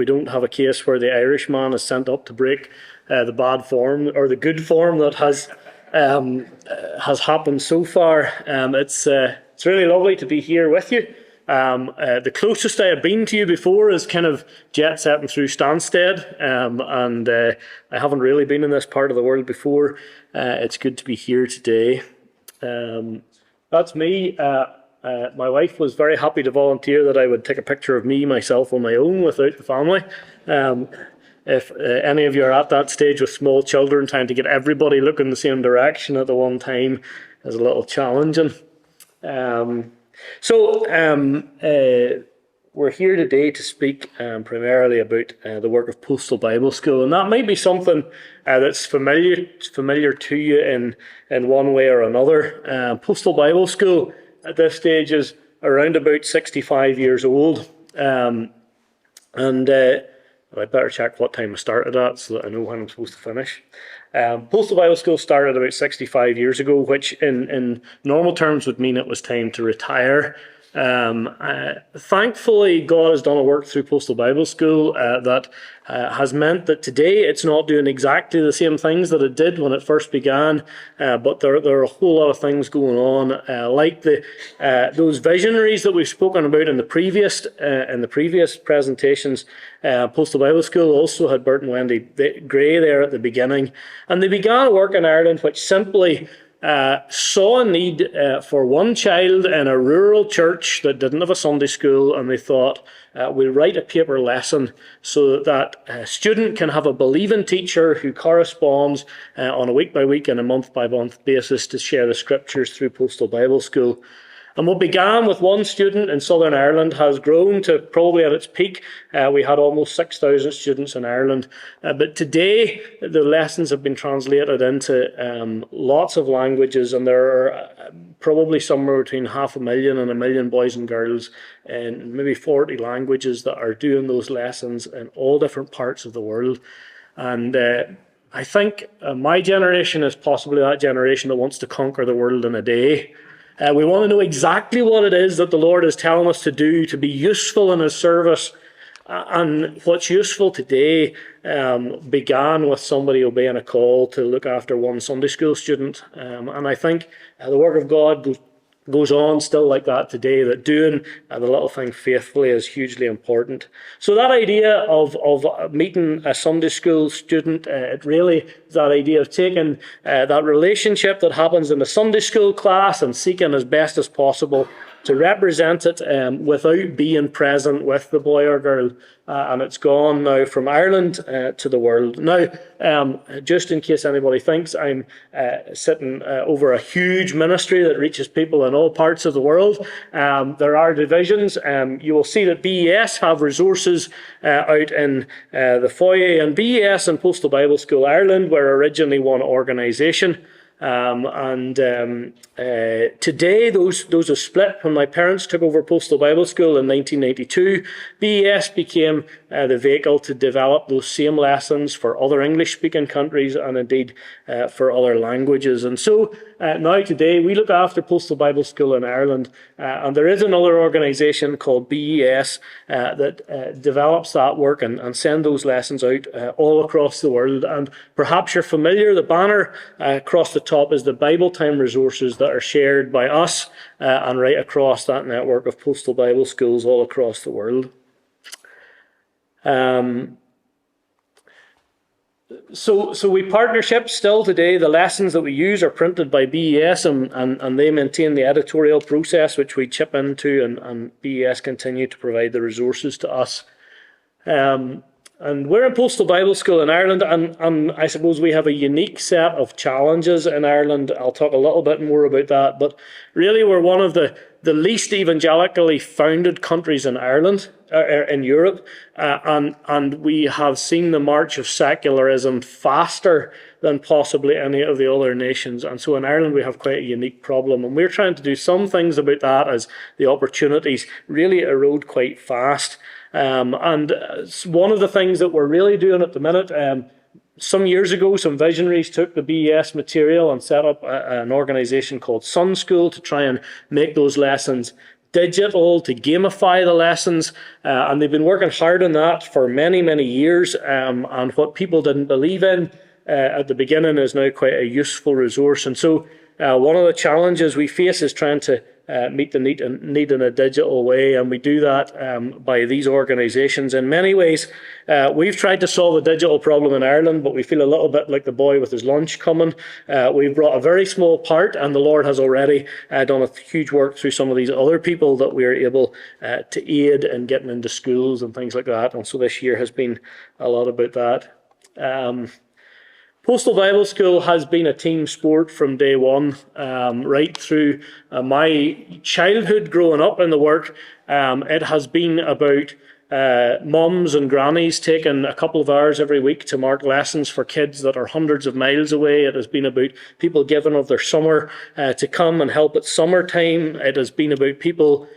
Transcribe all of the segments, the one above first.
we don't have a case where the Irishman is sent up to break the bad form or the good form that has happened so far. It's really lovely to be here with you. The closest I have been to you before is kind of jet setting through Stansted, and I haven't really been in this part of the world before. It's good to be here today. That's me. My wife was very happy to volunteer that I would take a picture of myself on my own without the family. If any of you are at that stage with small children, trying to get everybody looking the same direction at the one time is a little challenging. We're here today to speak primarily about the work of Postal Bible School, and that might be something that's familiar to you in one way or another. Postal Bible School at this stage is around about 65 years old, and I better check what time I started at so that I know when I'm supposed to finish. Postal Bible School started about 65 years ago, which in normal terms would mean it was time to retire. Thankfully, God has done a work through Postal Bible School that has meant that today it's not doing exactly the same things that it did when it first began, but there are a whole lot of things going on, like those visionaries that we've spoken about in the previous presentations. Postal Bible School also had Bert and Wendy Gray there at the beginning, and they began a work in Ireland which simply saw a need for one child in a rural church that didn't have a Sunday school, and they thought, we'll write a paper lesson so that a student can have a believing teacher who corresponds on a week-by-week and a month-by-month basis to share the scriptures through Postal Bible School. And what began with one student in Southern Ireland has grown to probably at its peak. We had almost 6,000 students in Ireland. But today, the lessons have been translated into lots of languages, and there are probably somewhere between 500,000 and 1 million boys and girls in maybe 40 languages that are doing those lessons in all different parts of the world. And I think my generation is possibly that generation that wants to conquer the world in a day. We want to know exactly what it is that the Lord is telling us to do to be useful in His service. And what's useful today began with somebody obeying a call to look after one Sunday school student. And I think the work of God goes on still like that today, that doing the little thing faithfully is hugely important. So that idea of meeting a Sunday school student, it really is that idea of taking that relationship that happens in the Sunday school class and seeking as best as possible to represent it without being present with the boy or girl. And it's gone now from Ireland to the world. Now, just in case anybody thinks I'm sitting over a huge ministry that reaches people in all parts of the world, there are divisions. You will see that BES have resources out in the foyer, and BES and Postal Bible School Ireland were originally one organisation. Today those have split. When my parents took over Postal Bible School in 1992, BES became the vehicle to develop those same lessons for other English-speaking countries and indeed for other languages. And so now today we look after Postal Bible School in Ireland, and there is another organisation called BES that develops that work and send those lessons out all across the world. And perhaps you're familiar, the banner across the top is the Bible Time resources that are shared by us and right across that network of Postal Bible Schools all across the world. So we partnerships still today. The lessons that we use are printed by BES, and they maintain the editorial process which we chip into, and BES continue to provide the resources to us. And we're in Postal Bible School in Ireland, and I suppose we have a unique set of challenges in Ireland. I'll talk a little bit more about that, but really we're one of the least evangelically founded countries in Ireland, in Europe, and we have seen the march of secularism faster than possibly any of the other nations. And so in Ireland we have quite a unique problem, and we're trying to do some things about that as the opportunities really erode quite fast. And one of the things that we're really doing at the minute, some years ago, some visionaries took the BES material and set up an organisation called Sun School to try and make those lessons digital, to gamify the lessons, and they've been working hard on that for many, many years. And what people didn't believe in at the beginning is now quite a useful resource. And so one of the challenges we face is trying to meet the need in a digital way, and we do that by these organisations. In many ways, we've tried to solve a digital problem in Ireland, but we feel a little bit like the boy with his lunch coming. We've brought a very small part, and the Lord has already done a huge work through some of these other people that we are able to aid in getting into schools and things like that. And so this year has been a lot about that. Postal Bible School has been a team sport from day one, right through my childhood growing up in the work. It has been about mums and grannies taking a couple of hours every week to mark lessons for kids that are hundreds of miles away. It has been about people giving of their summer to come and help at summertime. It has been about people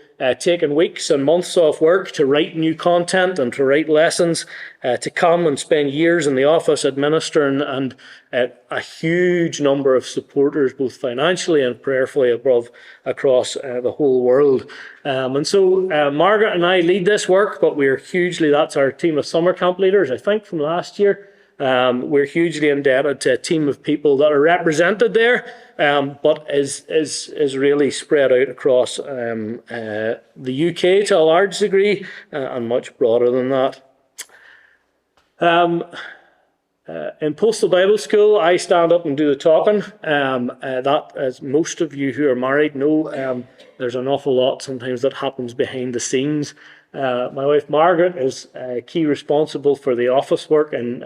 taking weeks and months off work to write new content and to write lessons, to come and spend years in the office administering, and a huge number of supporters, both financially and prayerfully, across the whole world. And so Margaret and I lead this work, but that's our team of summer camp leaders, I think, from last year. We're hugely indebted to a team of people that are represented there, but is really spread out across the UK to a large degree, and much broader than that. In Postal Bible School, I stand up and do the talking. That, as most of you who are married know, there's an awful lot sometimes that happens behind the scenes. My wife Margaret is key responsible for the office work and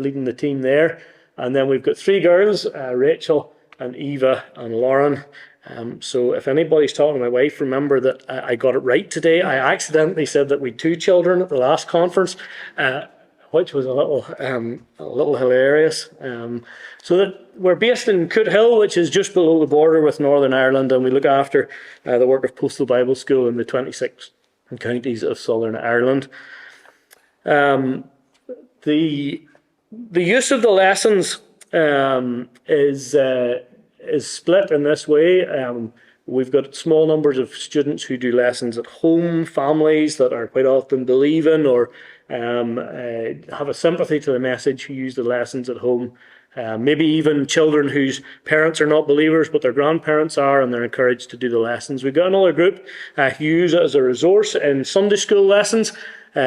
leading the team there. And then we've got three girls, Rachel and Eva and Lauren. So if anybody's talking to my wife, remember that I got it right today. I accidentally said that we had 2 children at the last conference, which was a little hilarious. So that we're based in Coothill, which is just below the border with Northern Ireland, and we look after the work of Postal Bible School in the 26 counties of Southern Ireland. The use of the lessons is split in this way. We've got small numbers of students who do lessons at home, families that are quite often believing or have a sympathy to the message, who use the lessons at home. Maybe even children whose parents are not believers, but their grandparents are, and they're encouraged to do the lessons. We've got another group who use it as a resource in Sunday school lessons.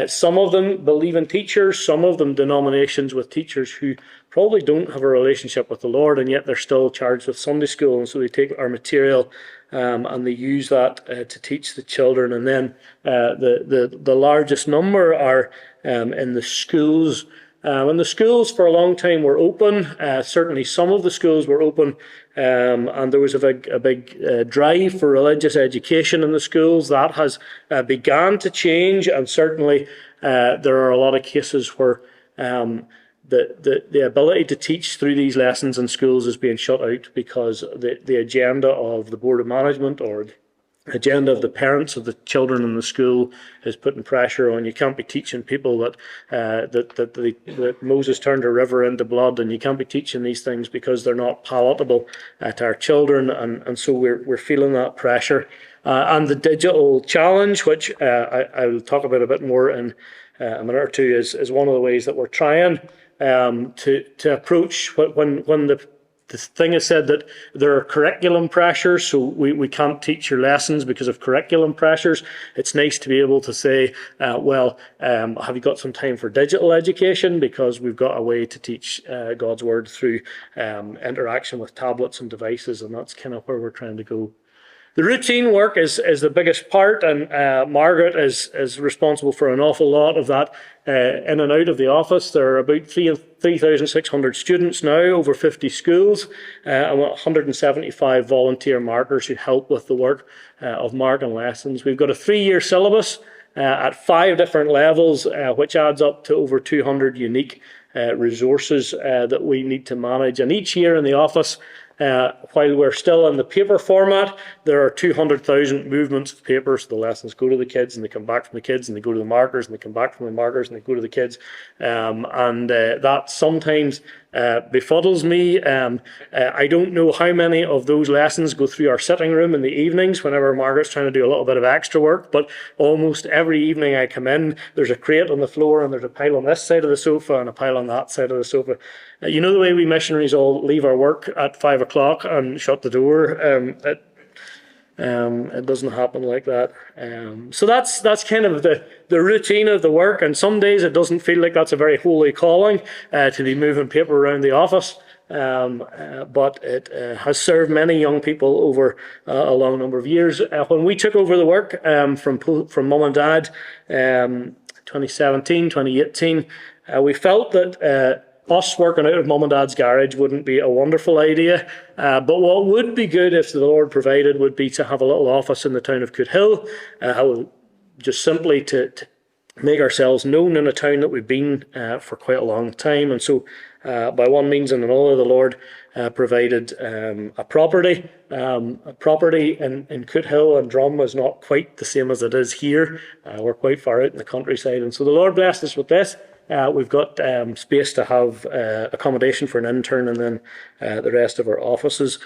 Some of them believing teachers, some of them denominations with teachers who probably don't have a relationship with the Lord, and yet they're still charged with Sunday school, and so they take our material and they use that to teach the children. And then the largest number are in the schools. And the schools for a long time were open. Certainly some of the schools were open, and there was a big drive for religious education in the schools. That has began to change, and certainly there are a lot of cases where the ability to teach through these lessons in schools is being shut out because the agenda of the Board of Management or agenda of the parents of the children in the school is putting pressure on. You can't be teaching people that Moses turned a river into blood, and you can't be teaching these things because they're not palatable to our children, and so we're feeling that pressure. And the digital challenge, which I will talk about a bit more in a minute or two, is one of the ways that we're trying to approach when the thing is said that there are curriculum pressures, so we can't teach your lessons because of curriculum pressures. It's nice to be able to say, have you got some time for digital education? Because we've got a way to teach God's Word through interaction with tablets and devices, and that's kind of where we're trying to go. The routine work is the biggest part, and Margaret is responsible for an awful lot of that in and out of the office. There are about 3,600 students now, over 50 schools, and 175 volunteer markers who help with the work of marking lessons. We've got a 3-year syllabus at 5 different levels, which adds up to over 200 unique resources that we need to manage. And each year in the office, while we're still in the paper format, there are 200,000 movements of paper. So the lessons go to the kids, and they come back from the kids, and they go to the markers, and they come back from the markers, and they go to the kids. And that sometimes befuddles me. I don't know how many of those lessons go through our sitting room in the evenings whenever Margaret's trying to do a little bit of extra work, but almost every evening I come in, there's a crate on the floor and there's a pile on this side of the sofa and a pile on that side of the sofa. You know the way we missionaries all leave our work at 5 o'clock and shut the door? It doesn't happen like that. So that's kind of the routine of the work, and some days it doesn't feel like that's a very holy calling to be moving paper around the office. But it has served many young people over a long number of years. When we took over the work from Mum and Dad, 2017, 2018, we felt that us working out of Mum and Dad's garage wouldn't be a wonderful idea. But what would be good if the Lord provided would be to have a little office in the town of Coothill, just simply to make ourselves known in a town that we've been for quite a long time. And so by one means and another, the Lord provided a property. A property in Coothill and Drum is not quite the same as it is here. We're quite far out in the countryside. And so the Lord blessed us with this. We've got space to have accommodation for an intern and then the rest of our offices.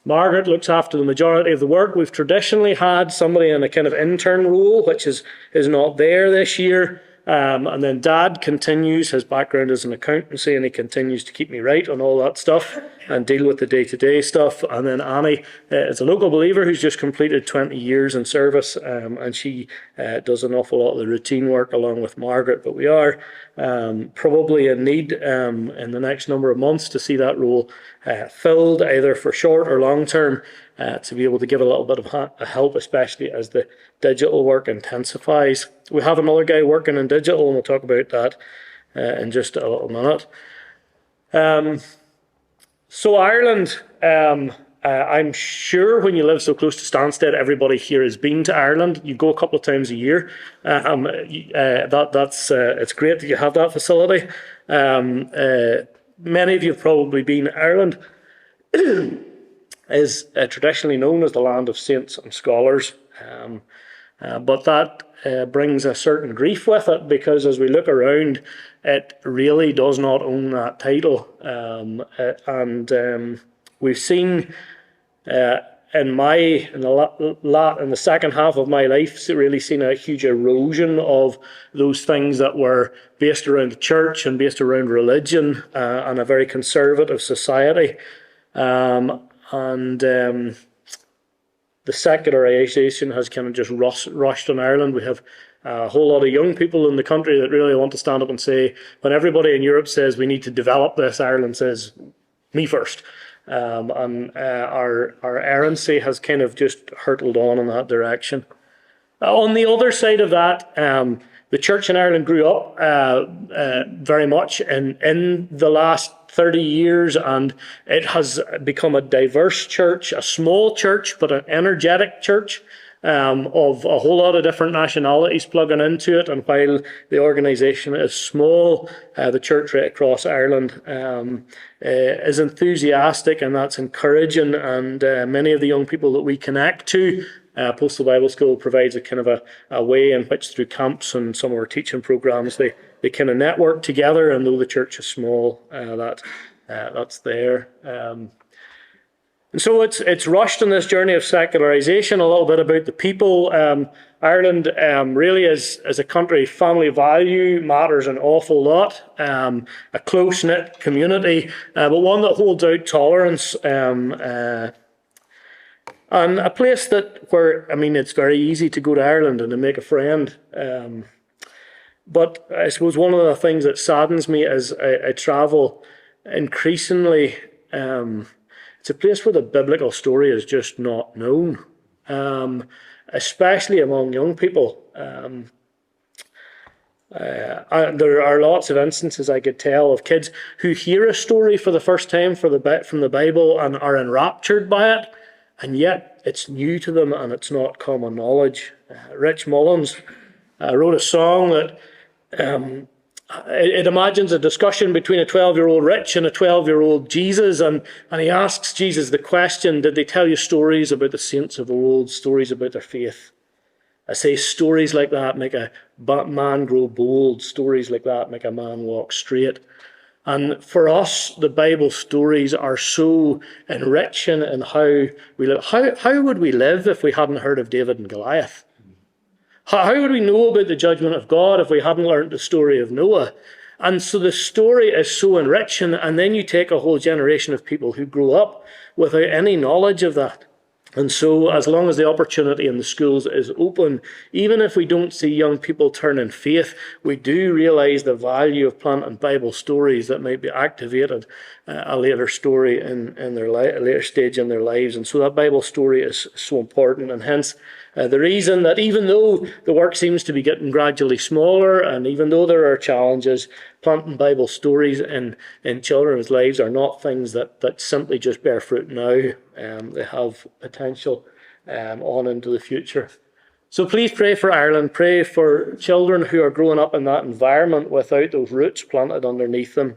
Margaret looks after the majority of the work. We've traditionally had somebody in a kind of intern role, which is not there this year. And then Dad continues, his background is in accountancy, and he continues to keep me right on all that stuff and deal with the day-to-day stuff. And then Annie is a local believer who's just completed 20 years in service, and she does an awful lot of the routine work along with Margaret. But we are probably in need in the next number of months to see that role filled, either for short or long term, to be able to give a little bit of help, especially as the digital work intensifies. We have another guy working in digital, and we'll talk about that in just a little minute. So Ireland, I'm sure when you live so close to Stansted, everybody here has been to Ireland. You go a couple of times a year. It's great that you have that facility. Many of you have probably been to Ireland. Is traditionally known as the land of saints and scholars. But that brings a certain grief with it, because as we look around, it really does not own that title. And we've seen in the second half of my life, really seen a huge erosion of those things that were based around the church and based around religion and a very conservative society. And the secularization has kind of just rushed on Ireland. We have a whole lot of young people in the country that really want to stand up and say, when everybody in Europe says we need to develop this, Ireland says, me first. And our errancy has kind of just hurtled on in that direction. On the other side of that, the church in Ireland grew up very much in the last 30 years, and it has become a diverse church, a small church, but an energetic church of a whole lot of different nationalities plugging into it. And while the organisation is small, the church right across Ireland is enthusiastic, and that's encouraging. And many of the young people that we connect to, Postal Bible School provides a kind of a way in which, through camps and some of our teaching programs, they kind of network together. And though the church is small, that's there. And so it's rushed on this journey of secularization. A little bit about the people. Ireland really is, as a country, family value matters an awful lot. A close-knit community, but one that holds out tolerance. And a place where it's very easy to go to Ireland and to make a friend. But I suppose one of the things that saddens me as I travel increasingly, it's a place where the biblical story is just not known, especially among young people. There are lots of instances I could tell of kids who hear a story for the first time from the Bible and are enraptured by it, and yet it's new to them and it's not common knowledge. Rich Mullins wrote a song that it imagines a discussion between a 12-year-old Rich and a 12-year-old Jesus, and he asks Jesus the question, did they tell you stories about the saints of old, stories about their faith? I say stories like that make a man grow bold, stories like that make a man walk straight. And for us, the Bible stories are so enriching in how we live. How would we live if we hadn't heard of David and Goliath? How would we know about the judgment of God if we hadn't learned the story of Noah? And so the story is so enriching, and then you take a whole generation of people who grow up without any knowledge of that. And so as long as the opportunity in the schools is open, even if we don't see young people turn in faith, we do realise the value of planting Bible stories that might be activated a later story in their a later stage in their lives. And so that Bible story is so important, and hence the reason that even though the work seems to be getting gradually smaller, and even though there are challenges, planting Bible stories in children's lives are not things that simply just bear fruit now. They have potential on into the future. So please pray for Ireland. Pray for children who are growing up in that environment without those roots planted underneath them.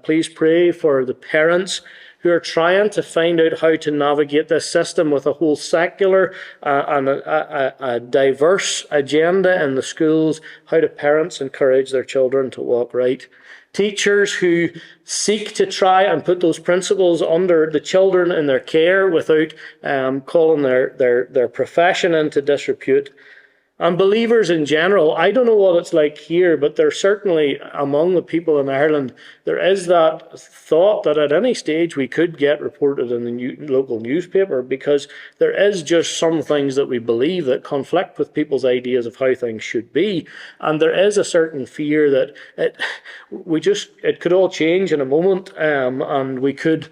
Please pray for the parents who are trying to find out how to navigate this system with a whole secular and a diverse agenda in the schools. How do parents encourage their children to walk right? Teachers who seek to try and put those principles under the children in their care without calling their profession into disrepute. And believers in general, I don't know what it's like here, but there's certainly among the people in Ireland, there is that thought that at any stage we could get reported in the local newspaper, because there is just some things that we believe that conflict with people's ideas of how things should be. And there is a certain fear that it could all change in a moment, and we could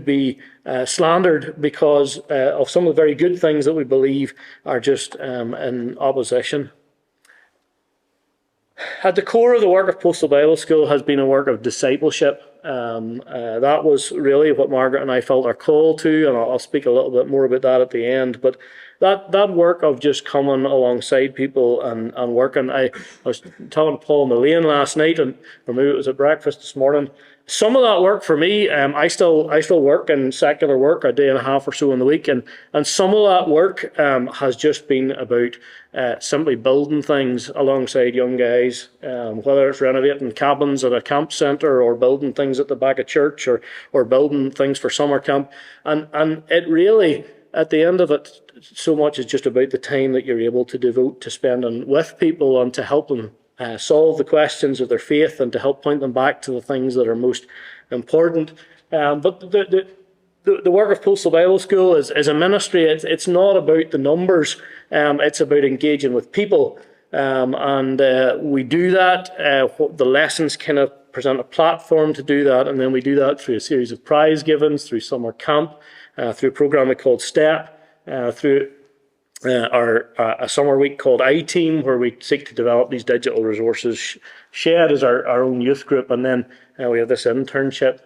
be slandered because of some of the very good things that we believe are just in opposition. At the core of the work of Postal Bible School has been a work of discipleship. That was really what Margaret and I felt our call to, and I'll speak a little bit more about that at the end. But that work of just coming alongside people and working. I was telling Paul Mullane last night, or maybe it was at breakfast this morning. Some of that work for me, I still work in secular work a day and a half or so in the week, and some of that work has just been about simply building things alongside young guys, whether it's renovating cabins at a camp centre, or building things at the back of church, or building things for summer camp, and it really, at the end of it, so much is just about the time that you're able to devote to spending with people and to help them solve the questions of their faith and to help point them back to the things that are most important. But the work of Postal Bible School is a ministry. It's not about the numbers. It's about engaging with people. And we do that. The lessons kind of present a platform to do that. And then we do that through a series of prize givings, through summer camp, through a program we called STEP, through a summer week called I-Team, where we seek to develop these digital resources. Shed is our own youth group, and then we have this internship.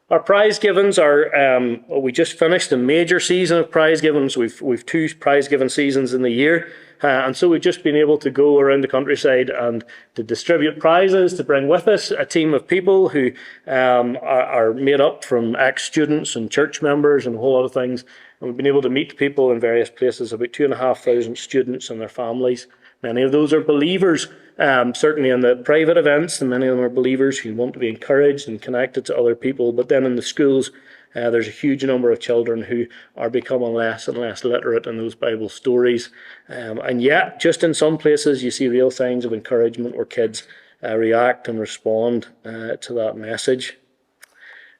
Our prize givings are, we just finished a major season of prize givings. We've 2 prize giving seasons in the year, and so we've just been able to go around the countryside and to distribute prizes, to bring with us a team of people who are made up from ex-students and church members and a whole lot of things. And we've been able to meet people in various places, about 2,500 students and their families. Many of those are believers, certainly in the private events, and many of them are believers who want to be encouraged and connected to other people. But then in the schools, there's a huge number of children who are becoming less and less literate in those Bible stories. And yet, just in some places, you see real signs of encouragement where kids react and respond to that message.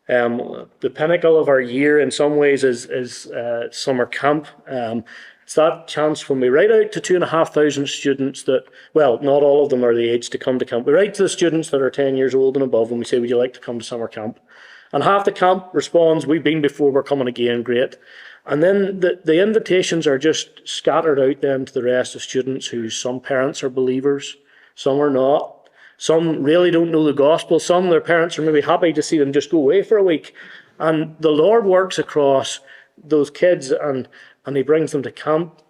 The pinnacle of our year in some ways is summer camp. It's that chance when we write out to 2,500 students that, well, not all of them are the age to come to camp. We write to the students that are 10 years old and above, and we say, would you like to come to summer camp? And half the camp responds, we've been before, we're coming again, great. And then the invitations are just scattered out then to the rest of students who some parents are believers, some are not. Some really don't know the gospel. Some, their parents are maybe happy to see them just go away for a week. And the Lord works across those kids, and he brings them to camp.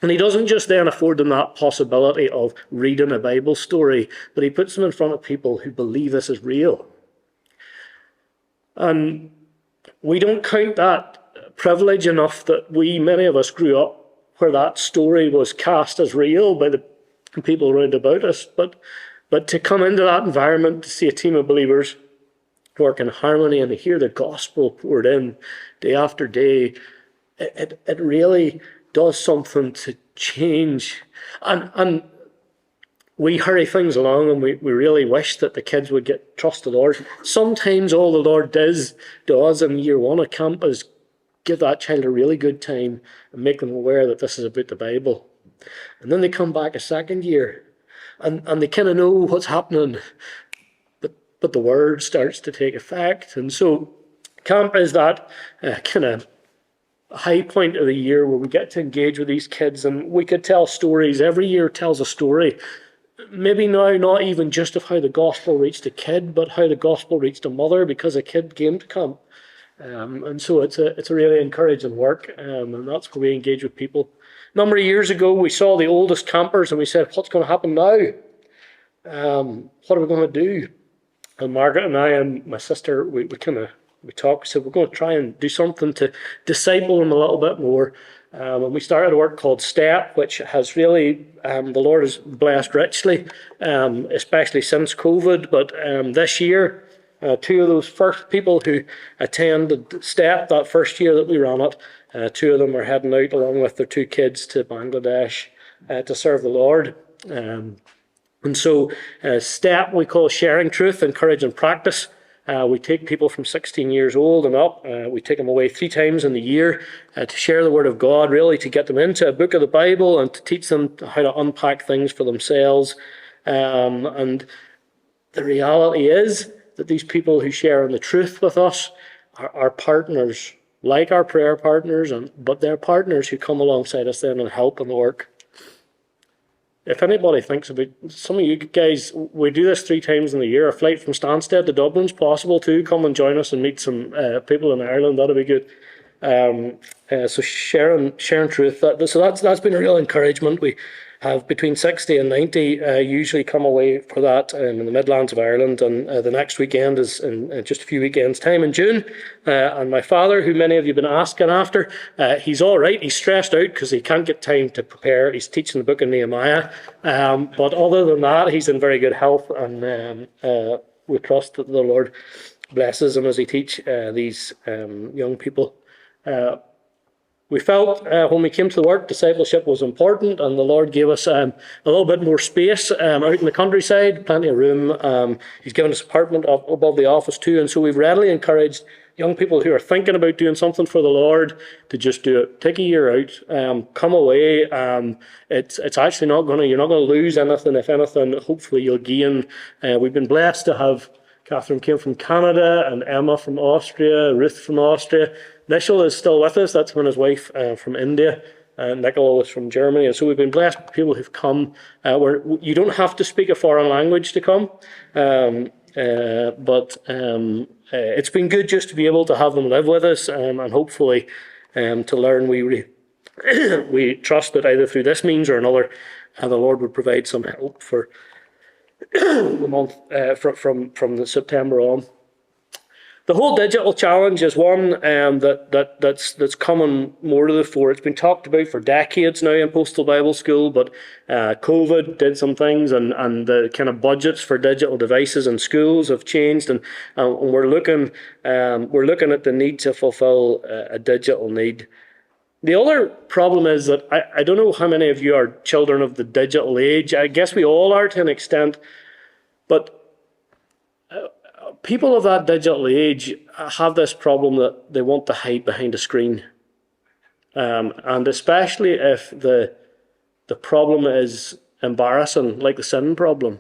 And he doesn't just then afford them that possibility of reading a Bible story, but he puts them in front of people who believe this is real. And we don't count that privilege enough that many of us grew up where that story was cast as real by the people around about us. But But to come into that environment, to see a team of believers work in harmony and to hear the gospel poured in day after day, it really does something to change. And we hurry things along, and we really wish that the kids would trust the Lord. Sometimes all the Lord does in year one of camp is give that child a really good time and make them aware that this is about the Bible. And then they come back a second year and they kind of know what's happening, but the word starts to take effect. And so camp is that kind of high point of the year where we get to engage with these kids, and we could tell stories. Every year tells a story. Maybe now not even just of how the gospel reached a kid, but how the gospel reached a mother because a kid came to camp. And so it's a really encouraging work, and that's where we engage with people. A number of years ago, we saw the oldest campers, and we said, "What's going to happen now? What are we going to do?" And Margaret and I and my sister, we talked. We said we're going to try and do something to disciple them a little bit more. And we started a work called STEP, which has really the Lord has blessed richly, especially since COVID. But this year, two of those first people who attended STEP that first year that we ran it, two of them are heading out along with their two kids to Bangladesh to serve the Lord. And so STEP we call sharing truth, encourage and practice. We take people from 16 years old and up. We take them away 3 times in the year to share the Word of God, really to get them into a book of the Bible and to teach them how to unpack things for themselves. And the reality is that these people who share in the truth with us are partners, like our prayer partners, but they're partners who come alongside us then and help in the work. If anybody thinks about, some of you guys, we do this 3 times in the year. A flight from Stansted to Dublin's possible too. Come and join us and meet some people in Ireland. That'll be good. So sharing truth. That's been a real encouragement. We have between 60 and 90 usually come away for that in the Midlands of Ireland, and the next weekend is in just a few weekends' time in June. And my father, who many of you have been asking after, he's all right. He's stressed out because he can't get time to prepare. He's teaching the book of Nehemiah. But other than that, he's in very good health, and we trust that the Lord blesses him as he teaches these young people. We felt when we came to the work, discipleship was important, and the Lord gave us a little bit more space out in the countryside, plenty of room. He's given us an apartment above the office too, and so we've readily encouraged young people who are thinking about doing something for the Lord to just do it. Take a year out, come away. It's actually you're not going to lose anything. If anything, hopefully you'll gain. We've been blessed to have Catherine came from Canada, and Emma from Austria, Ruth from Austria. Nishal is still with us. That's when his wife from India. Nicola was from Germany. And so we've been blessed with people who've come where you don't have to speak a foreign language to come. But it's been good just to be able to have them live with us, and hopefully to learn. We trust that either through this means or another, the Lord would provide some help for the month from the September on. The whole digital challenge is one that's coming more to the fore. It's been talked about for decades now in Postal Bible School, but COVID did some things, and the kind of budgets for digital devices in schools have changed, and we're looking at the need to fulfil a digital need. The other problem is that I don't know how many of you are children of the digital age. I guess we all are to an extent, but people of that digital age have this problem that they want to hide behind a screen. And especially if the problem is embarrassing, like the sin problem.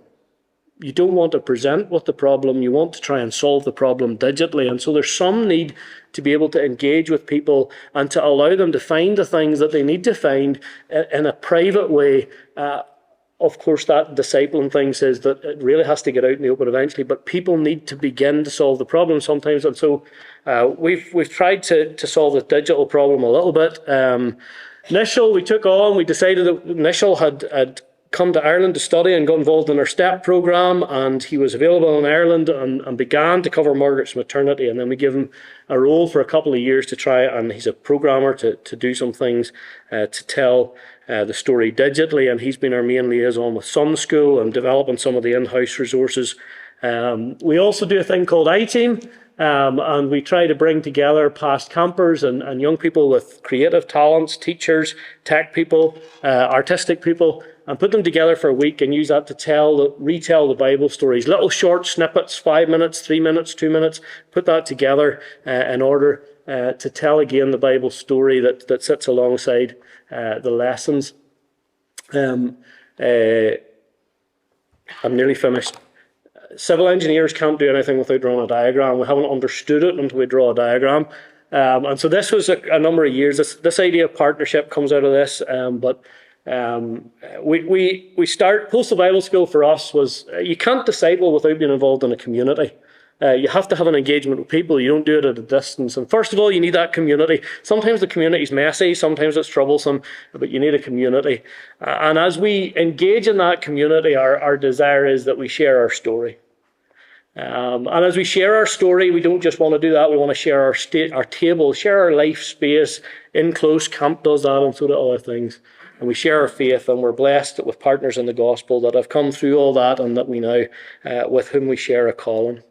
You don't want to present with the problem, you want to try and solve the problem digitally. And so there's some need to be able to engage with people and to allow them to find the things that they need to find in a private way. Of course, that discipling thing says that it really has to get out in the open eventually, but people need to begin to solve the problem sometimes. And so we've tried to solve the digital problem a little bit. Nishal, we took on, we decided that Nishal had come to Ireland to study and got involved in our STEP programme, and he was available in Ireland and began to cover Margaret's maternity, and then we gave him a role for a couple of years to try, and he's a programmer to do some things to tell the story digitally, and he's been our main liaison with Sun School and developing some of the in-house resources. We also do a thing called iTeam, and we try to bring together past campers and young people with creative talents, teachers, tech people, artistic people, and put them together for a week and use that to retell the Bible stories. Little short snippets, 5 minutes, 3 minutes, 2 minutes, put that together in order to tell again the Bible story that sits alongside the lessons. I'm nearly finished. Civil engineers can't do anything without drawing a diagram. We haven't understood it until we draw a diagram. And so this was a number of years. This idea of partnership comes out of this. We start Postal Bible School for us was, you can't disciple without being involved in a community. You have to have an engagement with people. You don't do it at a distance. And first of all, you need that community. Sometimes the community is messy. Sometimes it's troublesome. But you need a community. And as we engage in that community, our desire is that we share our story. And as we share our story, we don't just want to do that. We want to share our table, share our life space. In Close, Camp does that, and so do other things. And we share our faith, and we're blessed with partners in the gospel that have come through all that and that we now, with whom we share a calling.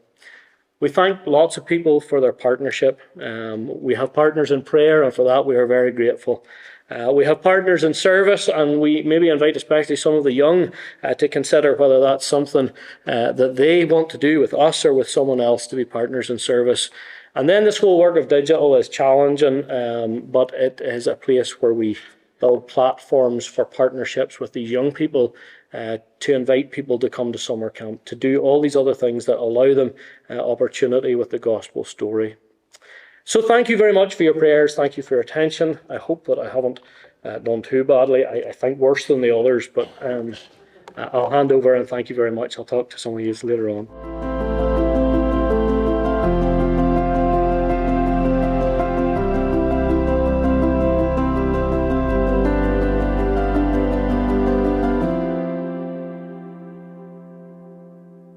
We thank lots of people for their partnership. We have partners in prayer, and for that we are very grateful. We have partners in service, and we maybe invite especially some of the young to consider whether that's something that they want to do with us or with someone else, to be partners in service. And then this whole work of digital is challenging, but it is a place where we build platforms for partnerships with these young people, to invite people to come to summer camp, to do all these other things that allow them opportunity with the gospel story. So thank you very much for your prayers. Thank you for your attention. I hope that I haven't done too badly. I think worse than the others, but I'll hand over and thank you very much. I'll talk to some of you later on.